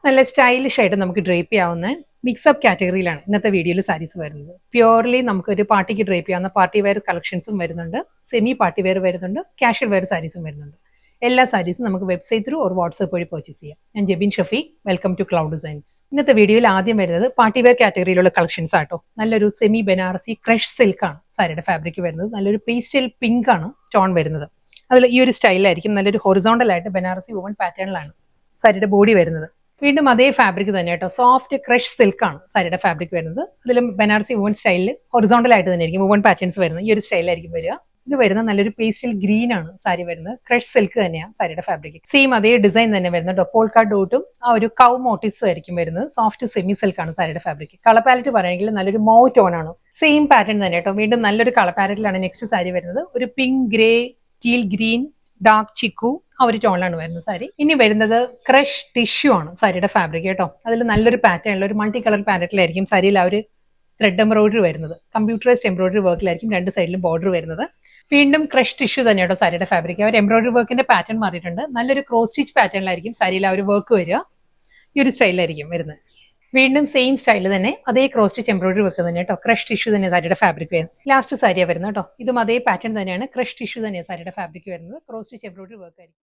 നല്ല സ്റ്റൈലിഷ് ആയിട്ട് നമുക്ക് ഡ്രേപ്പ് ചെയ്യാവുന്ന മിക്സപ്പ് കാറ്റഗറിയിലാണ് ഇന്നത്തെ വീഡിയോയിൽ സാരീസ് വരുന്നത്. പ്യുവർലി നമുക്ക് ഒരു പാർട്ടിക്ക് ഡ്രേപ്പ് ചെയ്യാവുന്ന പാർട്ടി വെയർ കളക്ഷൻസും വരുന്നുണ്ട്, സെമി പാർട്ടി വെയർ വരുന്നുണ്ട്, കാഷ്വൽ വെയർ സാരീസും വരുന്നുണ്ട്. എല്ലാ സാരീസും നമുക്ക് വെബ്സൈറ്റ് ത്രൂ ഓർ വാട്സ്ആപ്പ് വഴി പർച്ചേസ് ചെയ്യാം. ഞാൻ Jebin Shafeeq, welcome to Cloud Designs. ഇന്നത്തെ വീഡിയോയിൽ ആദ്യം വരുന്നത് പാർട്ടി വെയർ കാറ്റഗറിയിലുള്ള കളക്ഷൻസ് ആട്ടോ. നല്ലൊരു സെമി ബനാറസി ക്രഷ് സിൽക്ക് ആണ് സാരിയുടെ ഫാബ്രിക് വരുന്നത്. നല്ലൊരു പേസ്റ്റൽ പിങ്ക് ആണ് ടോൺ വരുന്നത്. അതിൽ ഈ ഒരു സ്റ്റൈലായിരിക്കും, നല്ലൊരു ഹൊറിസോണ്ടൽ ആയിട്ട് ബനാറസി വുമൺ പാറ്റേണിലാണ് സാരിയുടെ ബോഡി വരുന്നത്. വീണ്ടും അതേ ഫാബ്രിക് തന്നെ കേട്ടോ, സോഫ്റ്റ് ക്രഷ് സിൽക്ക് ആണ് സാരിയുടെ ഫാബ്രിക് വരുന്നത്. അതിലും ബനാറസി വുമൺ സ്റ്റൈലിൽ ഹൊറിസോണ്ടൽ ആയിട്ട് തന്നെ ആയിരിക്കും വുമൺ പാറ്റേൺസ് വരുന്നത്. ഈ ഒരു സ്റ്റൈലായിരിക്കും വരിക. ഇത് വരുന്ന നല്ലൊരു പേസ്റ്റൽ ഗ്രീൻ ആണ് സാരി വരുന്നത്. ക്രഷ് സിൽക്ക് തന്നെയാണ് സാരിയുടെ ഫാബ്രിക്. സെയിം അതേ ഡിസൈൻ തന്നെ വരുന്നത്. പോൾക്കാ ഡോട്ടും ആ ഒരു കൗ മോട്ടീവ്സും ആയിരിക്കും വരുന്നത്. സോഫ്റ്റ് സെമി സിൽക്ക് ആണ് സാരിയുടെ ഫാബ്രിക്. കളർ പാലറ്റ് പറയുകയാണെങ്കിൽ നല്ലൊരു മൗ ടോൺ ആണ്. സെയിം പാറ്റേൺ തന്നെ കേട്ടോ. വീണ്ടും നല്ലൊരു കളർ പാലറ്റിലാണ് നെക്സ്റ്റ് സാരി വരുന്നത്. ഒരു pink, grey, teal green, dark chikoo ആ ഒരു ടോണിലാണ് വരുന്നത് സാരി. ഇനി വരുന്നത് ക്രഷ് ടിഷ്യൂ ആണ് സാരിയുടെ ഫാബ്രിക് കേട്ടോ. അതിൽ നല്ലൊരു പാറ്റേൺ, ഒരു മൾട്ടി കളർ പാലറ്റിലായിരിക്കും സാരിയിൽ ആ ഒരു ത്രെഡ് എംബ്രോയിഡറി വരുന്നത്. കമ്പ്യൂട്ടറൈസ്ഡ് എംബ്രോയിഡറി വർക്കിലായിരിക്കും രണ്ട് സൈഡിലും ബോർഡർ വരുന്നത്. വീണ്ടും ക്രഷ് ടിഷ്യൂ തന്നെ കേട്ടോ സാരിയുടെ ഫാബ്രിക്. അവർ എംബ്രോയിഡറി വർക്കിന്റെ പാറ്റേൺ മാറിയിട്ടുണ്ട്. നല്ലൊരു ക്രോസ് സ്റ്റിച്ച് പാറ്റേണിലായിരിക്കും സാരിയിൽ ആ ഒരു വർക്ക് വരിക. ഈ ഒരു സ്റ്റൈലായിരിക്കും വരുന്നത്. വീണ്ടും സെയിം സ്റ്റൈൽ തന്നെ, അതേ ക്രോസ് സ്റ്റിച്ച് എംബ്രോയിഡറി വർക്ക് തന്നെ കേട്ടോ. ക്രഷ് ടിഷ്യൂ തന്നെ സാരിയുടെ ഫാബ്രിക് വരുന്നത്. ലാസ്റ്റ് സാരിയാണ് വരുന്നത് കേട്ടോ. ഇതും അതേ പാറ്റേൺ തന്നെയാണ്. ക്രഷ് ടിഷ്യൂ തന്നെയാണ് സാരിയുടെ ഫാബ്രിക് വരുന്നത്. ക്രോസ് സ്റ്റിച്ച് എംബ്രോയിഡറി വർക്ക് ആയിരിക്കും.